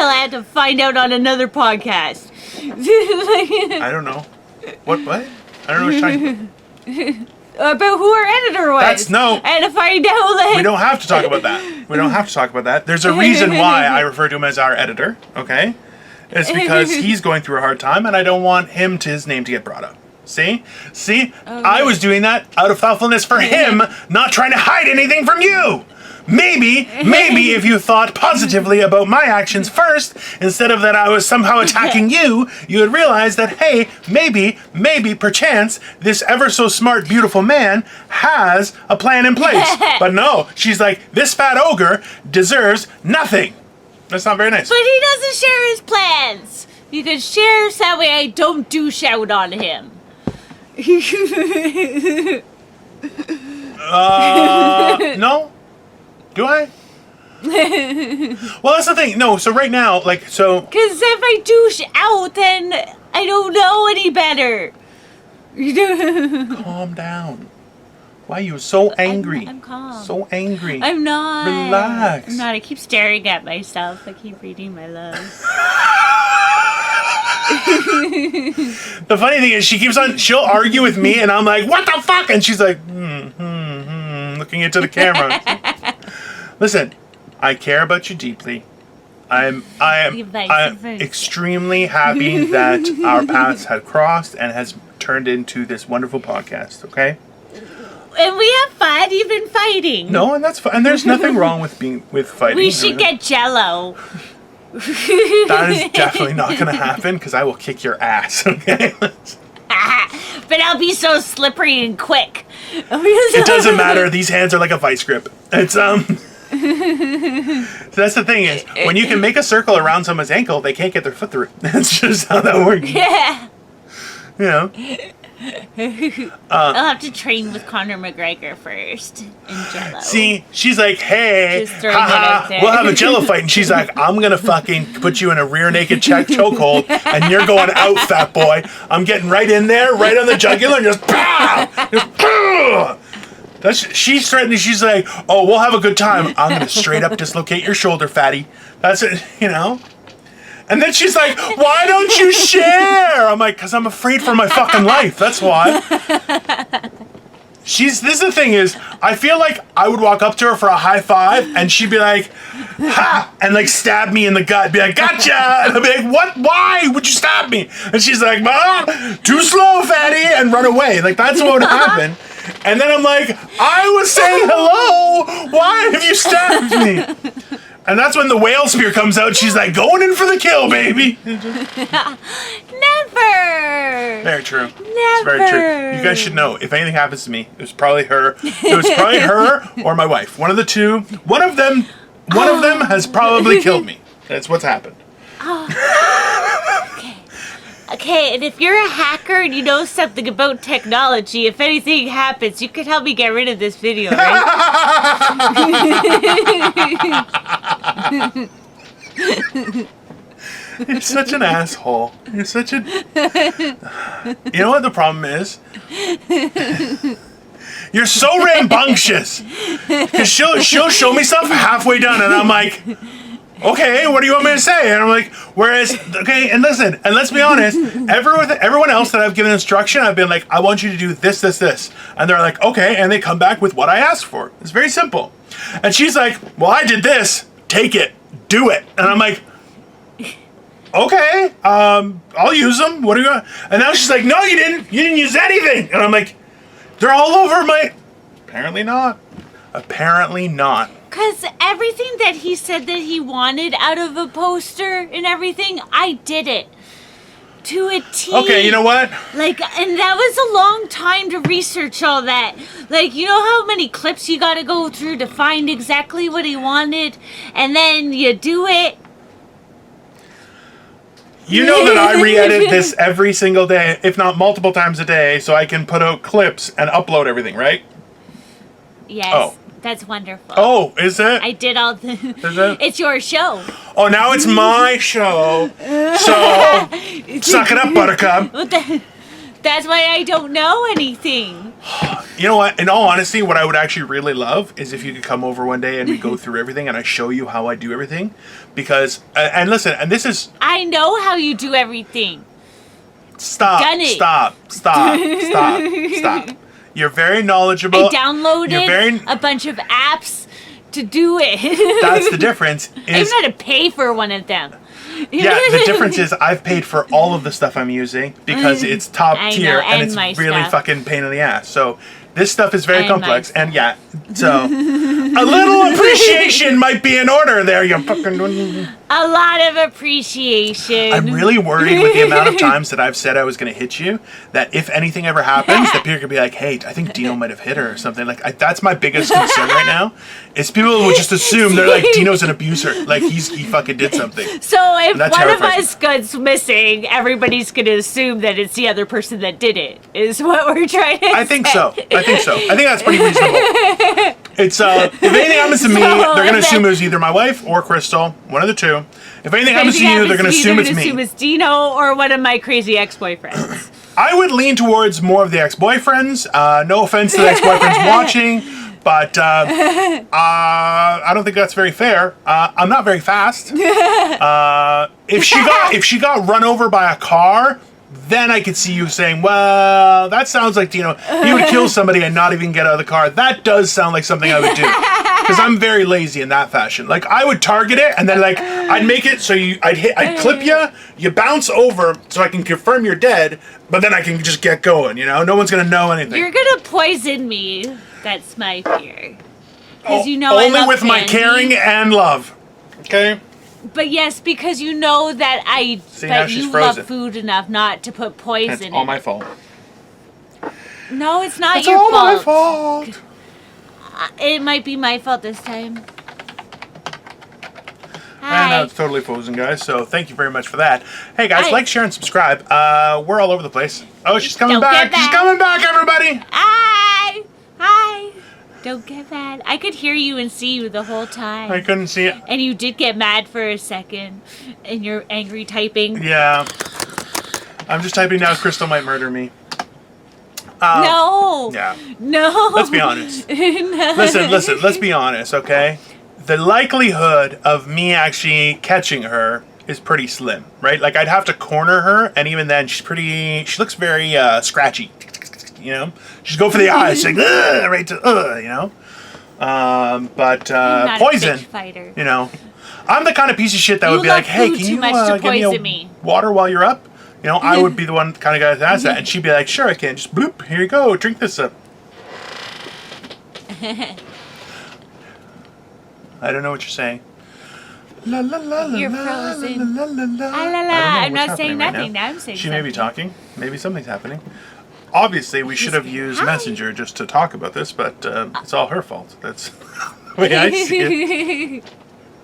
I had to find out on another podcast. I don't know. What? I don't know what you're talking about. About who our editor was. I had to find out. Like, we don't have to talk about that. We don't have to talk about that. There's a reason why I refer to him as our editor, okay? It's because he's going through a hard time, and I don't want his name to get brought up. See? I was doing that out of thoughtfulness for him, not trying to hide anything from you. Maybe if you thought positively about my actions first, instead of that I was somehow attacking you, you would realize that, hey, maybe, perchance, this ever so smart, beautiful man has a plan in place. But no, she's like, this fat ogre deserves nothing. That's not very nice. But he doesn't share his plans. You can share so that way I don't douche out on him. No? Do I? Well, that's the thing. No, so right now, because if I douche out, then I don't know any better. Calm down. Why are you so angry? I'm calm. So angry. I'm not. Relax. I'm not. I keep staring at myself. I keep reading my love. The funny thing is, she'll argue with me, and I'm like, what the fuck? And she's like, looking into the camera. Listen, I care about you deeply. I am extremely happy that our paths had crossed and has turned into this wonderful podcast, okay? And we have fun, even fighting. No, and that's fine. And there's nothing wrong with fighting. We should get Jello. That is definitely not going to happen because I will kick your ass, okay? But I'll be so slippery and quick. It doesn't matter. These hands are like a vice grip. It's So that's the thing is, when you can make a circle around someone's ankle, they can't get their foot through. That's just how that works. Yeah. You know. I'll have to train with Conor McGregor first in Jello. See, she's like, hey, we'll have a Jello fight. And she's like, I'm going to fucking put you in a rear naked chokehold, and you're going out, fat boy. I'm getting right in there, right on the jugular, and just, pow! Just, pow! She's threatening. She's like, oh, we'll have a good time. I'm going to straight up dislocate your shoulder, fatty. That's it, you know? And then she's like, why don't you share? I'm like, because I'm afraid for my fucking life. That's why. This is the thing is, I feel like I would walk up to her for a high five, and she'd be like, ha! And like stab me in the gut. Be like, gotcha! And I'd be like, what? Why would you stab me? And she's like, too slow, fatty! And run away. Like, that's what would happen. And then I'm like, I was saying hello! Why have you stabbed me? And that's when the whale spear comes out. She's like, going in for the kill, baby. Never. Very true. Never. It's very true. You guys should know, if anything happens to me, it was probably her. It was probably her or my wife. One of the two. One of them has probably killed me. That's what's happened. Okay, and if you're a hacker and you know something about technology, if anything happens, you could help me get rid of this video, right? You're such an asshole. You're such a... You know what the problem is? You're so rambunctious. Because she'll show me stuff halfway done, and I'm like... Okay, what do you want me to say? And I'm like, okay, and listen, and let's be honest, everyone else that I've given instruction, I've been like, I want you to do this, this, this. And they're like, okay, and they come back with what I asked for. It's very simple. And she's like, well, I did this, take it, do it. And I'm like, okay, I'll use them, what are you going to... And now she's like, no, you didn't use anything. And I'm like, they're all over my... Apparently not. Because everything that he said that he wanted out of a poster and everything, I did it. To a T. Okay, you know what? Like, and that was a long time to research all that. Like, you know how many clips you gotta go through to find exactly what he wanted? And then you do it? You know that I re-edit this every single day, if not multiple times a day, so I can put out clips and upload everything, right? Yes. Oh. That's wonderful. Oh, is it? I did all the... Is it? It's your show. Oh, now it's my show. So, suck it up, Buttercup. That's why I don't know anything. You know what? In all honesty, what I would actually really love is if you could come over one day and we go through everything and I show you how I do everything. Because, and listen, and this is... I know how you do everything. Stop. Done it. Stop. You're very knowledgeable. I downloaded a bunch of apps to do it. That's the difference. I even had to pay for one of them. Yeah, the difference is I've paid for all of the stuff I'm using because it's top tier and it's really fucking pain in the ass. So this stuff is very complex and yeah, so a little appreciation might be in order there, you fucking... A lot of appreciation. I'm really worried with the amount of times that I've said I was going to hit you, that if anything ever happens, that people could be like, hey, I think Dino might have hit her or something. Like, that's my biggest concern right now, is people will just assume they're like, Dino's an abuser. Like, he fucking did something. So if one of us goes missing, everybody's going to assume that it's the other person that did it, is what we're trying to say. I think so. I think that's pretty reasonable. It's, if anything happens to me, they're going to assume it was either my wife or Crystal, one of the two. If anything happens to you, they're going to assume it's me. Assume it's Dino or one of my crazy ex-boyfriends. I would lean towards more of the ex-boyfriends. No offense to the ex-boyfriends watching, but I don't think that's very fair. I'm not very fast. If she got run over by a car, then I could see you saying, well, that sounds like Dino. He would kill somebody and not even get out of the car. That does sound like something I would do. Because I'm very lazy in that fashion. Like, I would target it, and then, like, I'd make it so I'd clip you bounce over so I can confirm you're dead, but then I can just get going, you know? No one's going to know anything. You're going to poison me. That's my fear. Because only I love with candy. My caring and love. Okay? But yes, because you know that you love food enough not to put poison in it. That's all my fault. No, it's not it's your all fault. My fault. It might be my fault this time. Hi. I know it's totally frozen, guys, so thank you very much for that. Hey, guys, like, share, and subscribe. We're all over the place. Oh, she's coming back. She's coming back, everybody. Hi. Hi. Don't get mad. I could hear you and see you the whole time. I couldn't see it. And you did get mad for a second in your angry typing. Yeah. I'm just typing now, Crystal might murder me. No. Yeah. No. Let's be honest. No. Listen, let's be honest, okay? The likelihood of me actually catching her is pretty slim, right? Like, I'd have to corner her, and even then, she looks very scratchy. You know, just go for the eyes, like right to you know. But poison, you know, I'm the kind of piece of shit that would be like, hey, can you give me water while you're up? You know, I would be the one kind of guy that has that, and she'd be like, sure, I can. Just bloop, here you go, drink this up. I don't know what you're saying. La la la la. You're frozen. La la la. I'm not saying nothing. Now I'm saying she may be talking. Maybe something's happening. Obviously, we should have used Messenger just to talk about this, but it's all her fault. That's the way I see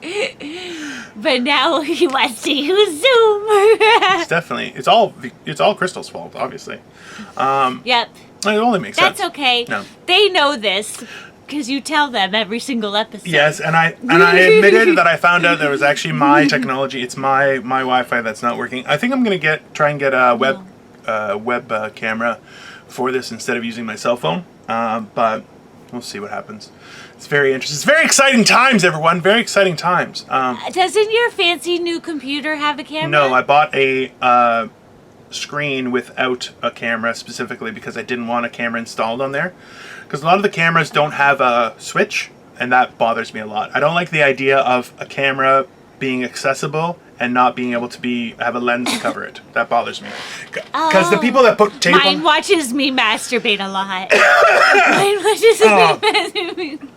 it. But now he wants to use Zoom. It's all Crystal's fault, obviously. Yep. It only makes sense. That's okay. No. They know this because you tell them every single episode. Yes, and I admitted that I found out that it was actually my technology. It's my Wi-Fi that's not working. I think I'm gonna try and get a web camera for this instead of using my cell phone, but we'll see what happens. It's very interesting. It's very exciting times, everyone. Very exciting times. Doesn't your fancy new computer have a camera? No, I bought a screen without a camera specifically because I didn't want a camera installed on there. Because a lot of the cameras don't have a switch, and that bothers me a lot. I don't like the idea of a camera being accessible and not being able to have a lens to cover it. That bothers me. Because the people that put tape Mine watches me masturbate a lot. Mine watches me masturbate.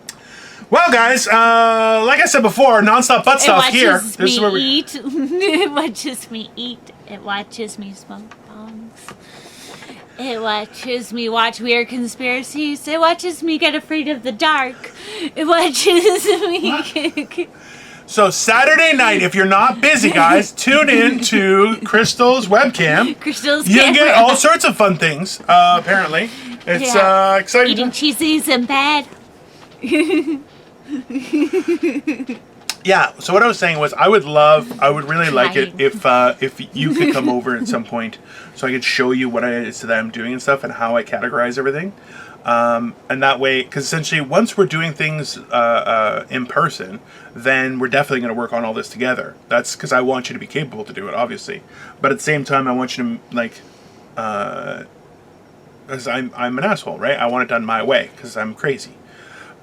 Well, guys, like I said before, nonstop butt stuff here. This is where we eat. It watches me eat. It watches me smoke bongs. It watches me watch weird conspiracies. It watches me get afraid of the dark. It watches me... So Saturday night, if you're not busy, guys, tune in to Crystal's webcam. Crystal's You can camera. get all sorts of fun things, apparently. It's exciting. Eating cheesies in bed. Yeah, so what I was saying was I would really like it if you could come over at some point so I could show you what it is that I'm doing and stuff and how I categorize everything. And that way, because essentially once we're doing things in person, then we're definitely going to work on all this together. That's because I want you to be capable to do it, obviously. But at the same time, I want you to, like, because I'm an asshole, right? I want it done my way because I'm crazy.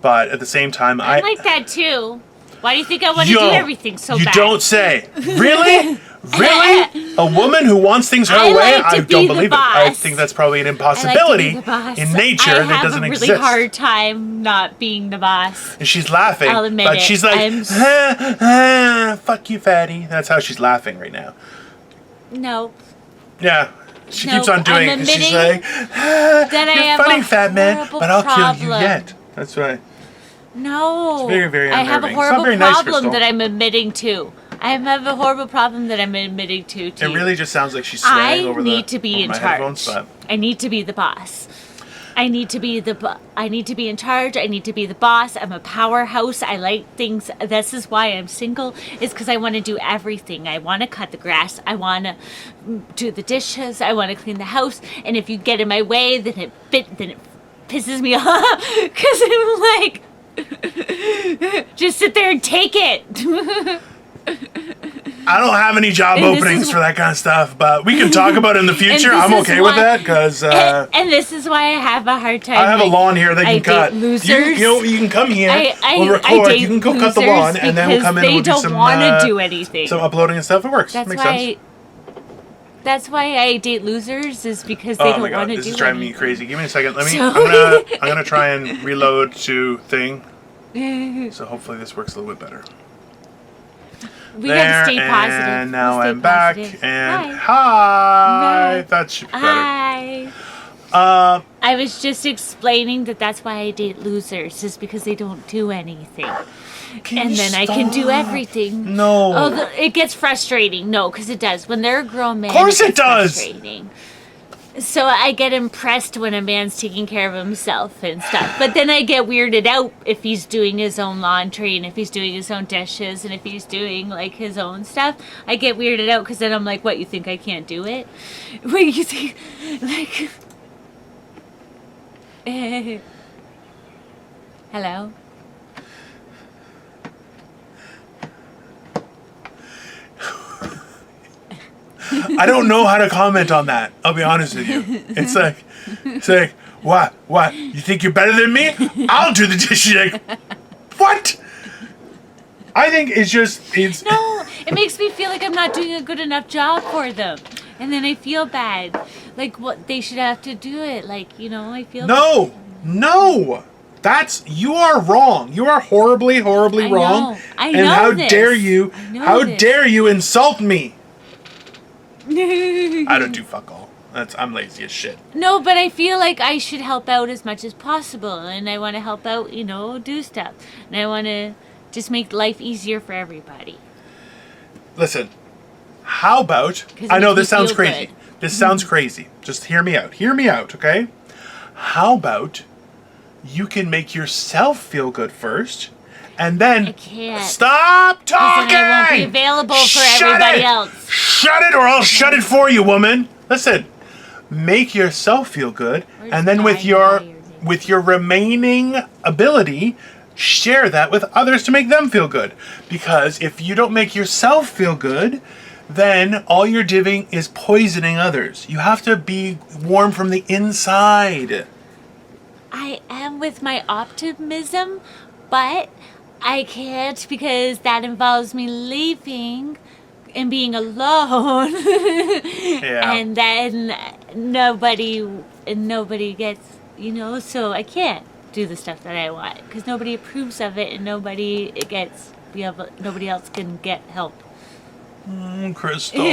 But at the same time, I'm like that too. Why do you think I want to do everything so bad? You don't say. Really? Really? A woman who wants things her way? I don't believe it. I think that's probably an impossibility in nature that doesn't exist. I have a really hard time not being the boss. And she's laughing. I'll admit but it. she's like, fuck you, fatty. That's how she's laughing right now. No. Yeah. She keeps on doing it because she's like, you're funny, fat man, but I'll kill you yet. That's right. No. It's very, very unnerving. I have a horrible nice, problem that I'm admitting to. I have a horrible problem that I'm admitting to. It really just sounds like she's swearing over I need to be in charge. I need to be the boss. I need to be in charge. I need to be the boss. I'm a powerhouse. I like things. This is why I'm single. Is because I want to do everything. I want to cut the grass. I want to do the dishes. I want to clean the house. And if you get in my way, then it pisses me off because I'm like, just sit there and take it. I don't have any job openings for that kind of stuff, but we can talk about it in the future. I'm okay with that because. And this is why I have a hard time. I have a lawn here they can cut. Losers. You can come here. We'll record. You can go cut the lawn, and then we'll come in and we'll do some. They don't want to do anything. Some uploading and stuff. It works. Makes sense. That's why I date losers, is because they don't want to do anything. This is driving me crazy. Give me a second. I'm gonna try and reload to thing. So hopefully this works a little bit better. We have to stay positive. And now I'm back. And hi. That should be better. Hi. I was just explaining that's why I date losers, is because they don't do anything. And then I can do everything. No. Oh, it gets frustrating. No, because it does. When they're a grown man, of course it does. Frustrating. So I get impressed when a man's taking care of himself and stuff. But then I get weirded out if he's doing his own laundry and if he's doing his own dishes and if he's doing, like, his own stuff. I get weirded out because then I'm like, what, you think I can't do it? What, you think, like... Hello? I don't know how to comment on that. I'll be honest with you. It's like, what? You think you're better than me? I'll do the dishes. Like, what? I think it's No, it makes me feel like I'm not doing a good enough job for them. And then I feel bad. Like, what, they should have to do it. Like, I feel No. You are wrong. You are horribly, horribly wrong. I know and how this. dare you, dare you insult me? I don't do fuck all. I'm lazy as shit. No, but I feel like I should help out as much as possible. And I want to help out, do stuff. And I want to just make life easier for everybody. Listen, how about... I know this sounds crazy. This sounds crazy. Just hear me out. Hear me out, okay? How about you can make yourself feel good first, and then... I can't. Stop talking! Then I won't be available for everybody else. Shut it, or I'll shut it for you, woman. Listen, make yourself feel good, and then with your remaining ability, share that with others to make them feel good. Because if you don't make yourself feel good, then all you're doing is poisoning others. You have to be warm from the inside. I am with my optimism, but I can't because that involves me leaving and being alone. Yeah. And then nobody gets, so I can't do the stuff that I want because nobody approves of it and nobody else can get help. Crystal.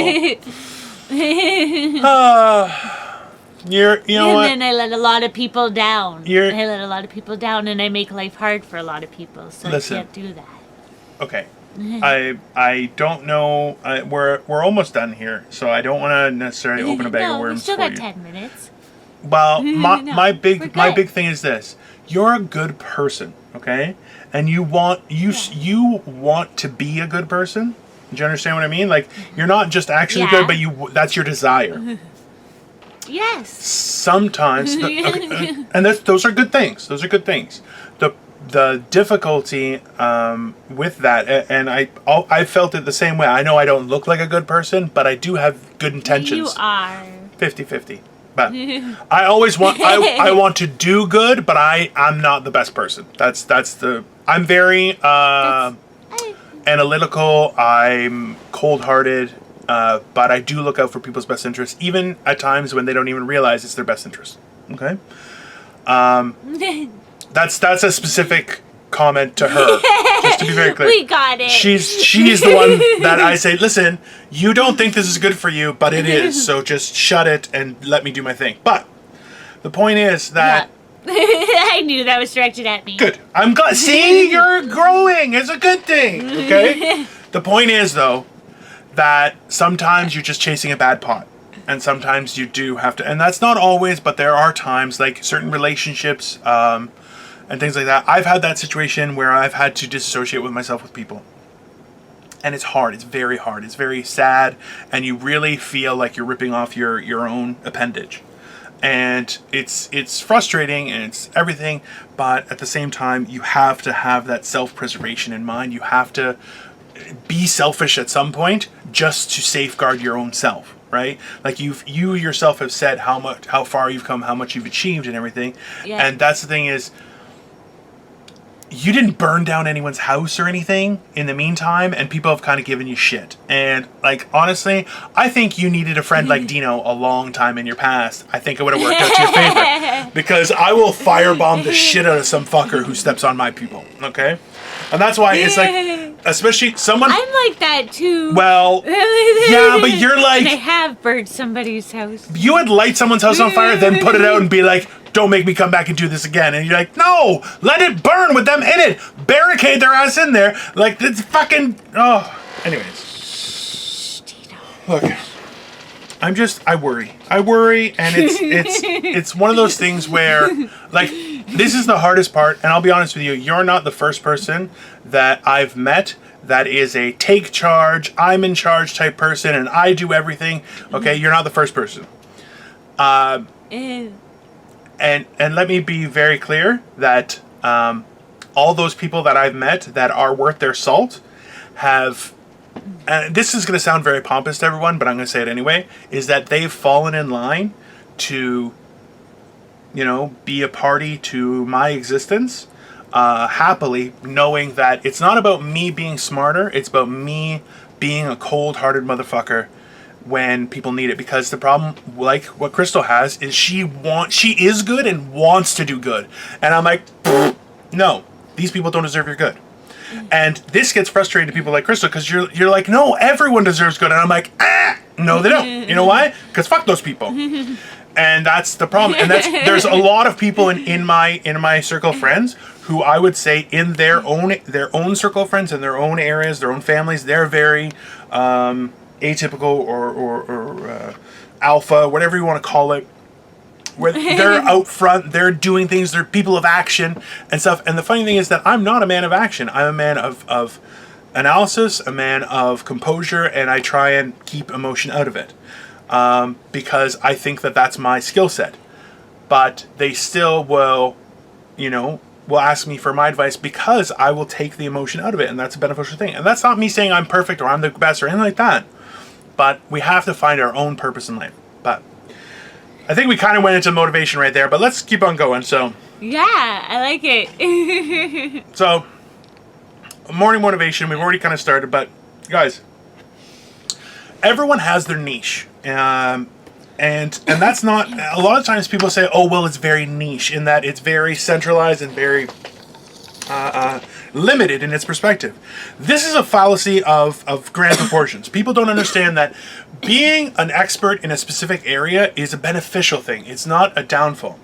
You know what? And then I let a lot of people down. And I make life hard for a lot of people, so listen, I can't do that. Okay. I don't know. We're almost done here, so I don't want to necessarily open a bag of we worms still for got you. 10 minutes. Well, No, my we're big good. thing is this: you're a good person, okay, and you want to be a good person. Do you understand what I mean? Like, you're not just actually Yeah. good, but that's your desire. Yes. Sometimes, and those are good things. Those are good things. The difficulty with that, and I felt it the same way. I know I don't look like a good person, but I do have good intentions. You are. 50-50. But I always want I want to do good, but I'm not the best person. I'm very analytical. I'm cold-hearted, but I do look out for people's best interests, even at times when they don't even realize it's their best interest. Okay. That's a specific comment to her. Just to be very clear. We got it. She's the one that I say, listen, you don't think this is good for you, but it is. So just shut it and let me do my thing. But the point is that I knew that was directed at me. good. I'm glad. See, you're growing. It's a good thing. Okay. The point is though that sometimes you're just chasing a bad pot. And sometimes you do have to, and that's not always, but there are times, like certain relationships, and things like that. I've had that situation where I've had to disassociate with myself with people. And it's hard. It's very hard. It's very sad. And you really feel like you're ripping off your own appendage. And it's frustrating and it's everything. But at the same time, you have to have that self-preservation in mind. You have to be selfish at some point just to safeguard your own self. Right? Like you yourself have said how far you've come, how much you've achieved and everything. Yeah. And that's the thing is, you didn't burn down anyone's house or anything in the meantime, and people have kind of given you shit. And, like, honestly, I think you needed a friend like Dino a long time in your past. I think it would have worked out to your favor. Because I will firebomb the shit out of some fucker who steps on my people, okay? And that's why it's like, especially someone... I'm like that, too. Well, yeah, but you're like... And I have burned somebody's house. You would light someone's house on fire, then put it out and be like, don't make me come back and do this again. And you're like, no, let it burn with them in it. Barricade their ass in there. Like, it's fucking, oh. Anyways. Look, I worry. I worry, and it's one of those things where, like, this is the hardest part, and I'll be honest with you, you're not the first person that I've met that is a take charge, I'm in charge type person, and I do everything. Okay, you're not the first person. Ew. And let me be very clear that all those people that I've met that are worth their salt have, and this is going to sound very pompous to everyone, but I'm going to say it anyway, is that they've fallen in line to, be a party to my existence, happily, knowing that it's not about me being smarter, it's about me being a cold-hearted motherfucker when people need it. Because the problem, like what Crystal has, is she is good and wants to do good, and I'm like, no, these people don't deserve your good. And this gets frustrating to people like Crystal, because you're like, no, everyone deserves good, and I'm like, no, they don't. You know why? Because fuck those people. And that's the problem. And there's a lot of people in my circle of friends who I would say in their own circle of friends, in their own areas, their own families, they're very atypical or alpha, whatever you want to call it, where they're out front, they're doing things, they're people of action and stuff. And the funny thing is that I'm not a man of action. I'm a man of analysis, a man of composure, and I try and keep emotion out of it, because I think that that's my skill set. But they still will ask me for my advice, because I will take the emotion out of it, and that's a beneficial thing. And that's not me saying I'm perfect or I'm the best or anything like that. But we have to find our own purpose in life. But I think we kind of went into motivation right there, but let's keep on going. So yeah, I like it. So morning motivation, we've already kind of started, but guys, everyone has their niche. And that's not, a lot of times people say, oh, well, it's very niche, in that it's very centralized and very limited in its perspective. This is a fallacy of grand proportions. People don't understand that being an expert in a specific area is a beneficial thing. It's not a downfall.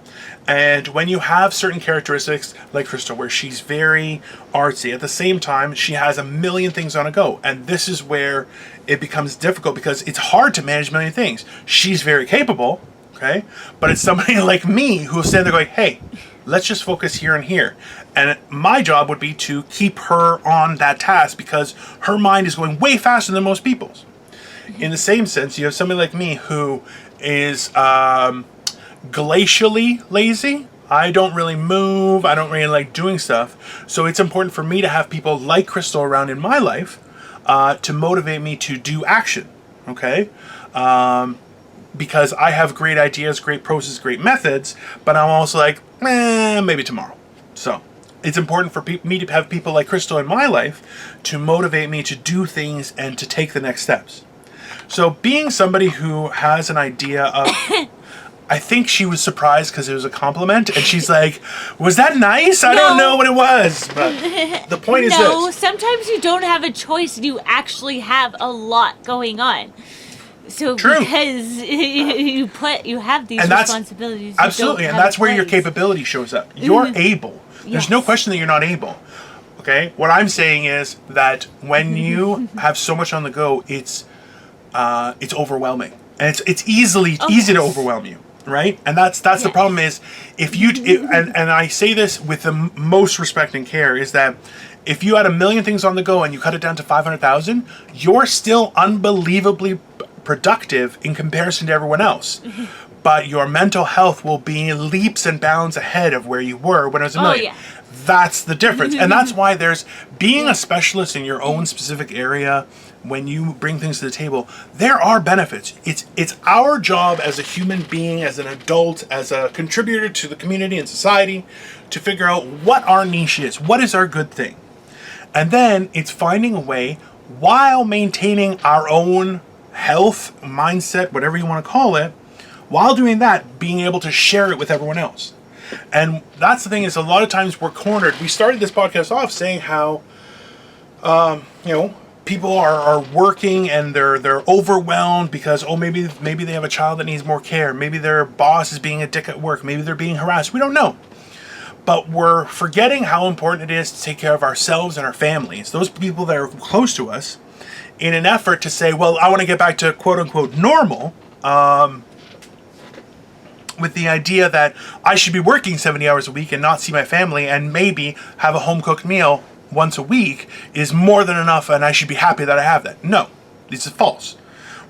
And when you have certain characteristics like Crystal, where she's very artsy, at the same time, she has a million things on a go. And this is where it becomes difficult because it's hard to manage a million things. She's very capable, okay? But it's somebody like me who will stand there going, hey, let's just focus here and here. And my job would be to keep her on that task because her mind is going way faster than most people's. In the same sense, you have somebody like me who is glacially lazy. I don't really move. I don't really like doing stuff. So it's important for me to have people like Crystal around in my life to motivate me to do action. Okay? Because I have great ideas, great processes, great methods, but I'm also like, maybe tomorrow. So it's important for me to have people like Crystal in my life to motivate me to do things and to take the next steps. So being somebody who has an idea of... I think she was surprised because it was a compliment, and she's like, was that nice? I don't know what it was. But the point is this. No, sometimes you don't have a choice and you actually have a lot going on. So True. Because you have these responsibilities. Absolutely, and that's where your capability shows up. You're able. There's no question that you're not able. Okay? What I'm saying is that when you have so much on the go, it's overwhelming. And it's easy to overwhelm you. Right? And that's the problem is and I say this with the most respect and care, is that if you had a million things on the go and you cut it down to 500,000, you're still unbelievably productive in comparison to everyone else. But your mental health will be leaps and bounds ahead of where you were when it was a million. That's the difference. And that's why there's being a specialist in your own specific area. When you bring things to the table, there are benefits. It's our job as a human being, as an adult, as a contributor to the community and society, to figure out what our niche is, what is our good thing. And then it's finding a way, while maintaining our own health, mindset, whatever you want to call it, while doing that, being able to share it with everyone else. And that's the thing, is a lot of times we're cornered. We started this podcast off saying how, people are working and they're overwhelmed because maybe they have a child that needs more care. Maybe their boss is being a dick at work. Maybe they're being harassed. We don't know. But we're forgetting how important it is to take care of ourselves and our families, those people that are close to us, in an effort to say, well, I want to get back to quote unquote normal, with the idea that I should be working 70 hours a week and not see my family and maybe have a home cooked meal once a week is more than enough and I should be happy that I have that. No, this is false.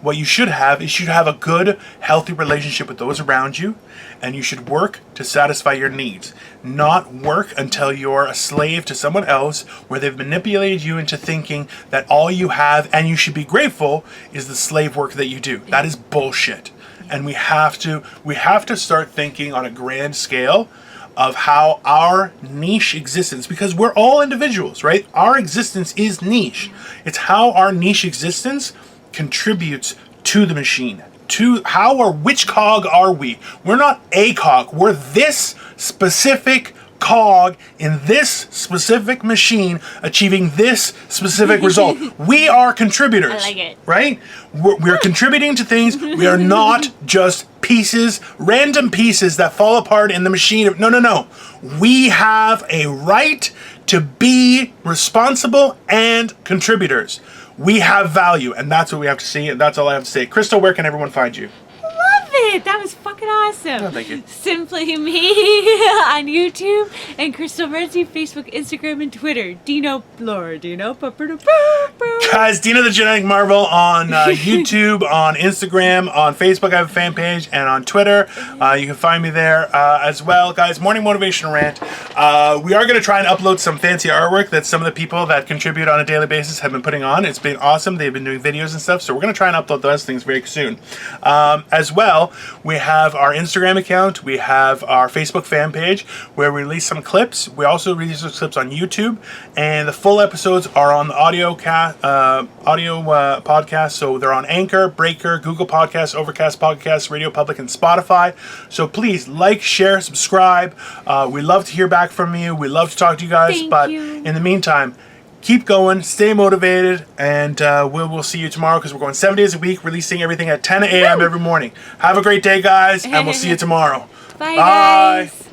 What you should have is a good, healthy relationship with those around you, and you should work to satisfy your needs. Not work until you're a slave to someone else where they've manipulated you into thinking that all you have, and you should be grateful, is the slave work that you do. That is bullshit. And we have to start thinking on a grand scale of how our niche existence, because we're all individuals, right? Our existence is niche. It's how our niche existence contributes to the machine. Which cog are we? We're not a cog. We're this specific cog in this specific machine achieving this specific result. We are contributors. I like it. Right? We're contributing to things. We are not just pieces, random pieces that fall apart in the machine. No. We have a right to be responsible and contributors. We have value, and that's what we have to see, and that's all I have to say. Crystal, where can everyone find you? Love it! That was fucking awesome. Oh, thank you. Simply Me on YouTube, and Crystal Mercy, Facebook, Instagram, and Twitter. Dino. Guys, Dino the Genetic Marvel on YouTube, on Instagram, on Facebook. I have a fan page, and on Twitter. You can find me there as well. Guys, Morning Motivational Rant. We are going to try and upload some fancy artwork that some of the people that contribute on a daily basis have been putting on. It's been awesome. They've been doing videos and stuff, so we're going to try and upload those things very soon. As well, we have our Instagram account. We have our Facebook fan page where we release some clips. We also release those clips on YouTube, and the full episodes are on the audio podcast. So they're on Anchor, Breaker, Google Podcasts, Overcast Podcasts, Radio Public, and Spotify. So please like, share, subscribe. We love to hear back from you. We love to talk to you guys. Thank but you. in the meantime, keep going, stay motivated, and we'll see you tomorrow because we're going 7 days a week, releasing everything at 10 a.m. every morning. Have a great day, guys, and we'll see you tomorrow. Bye, guys.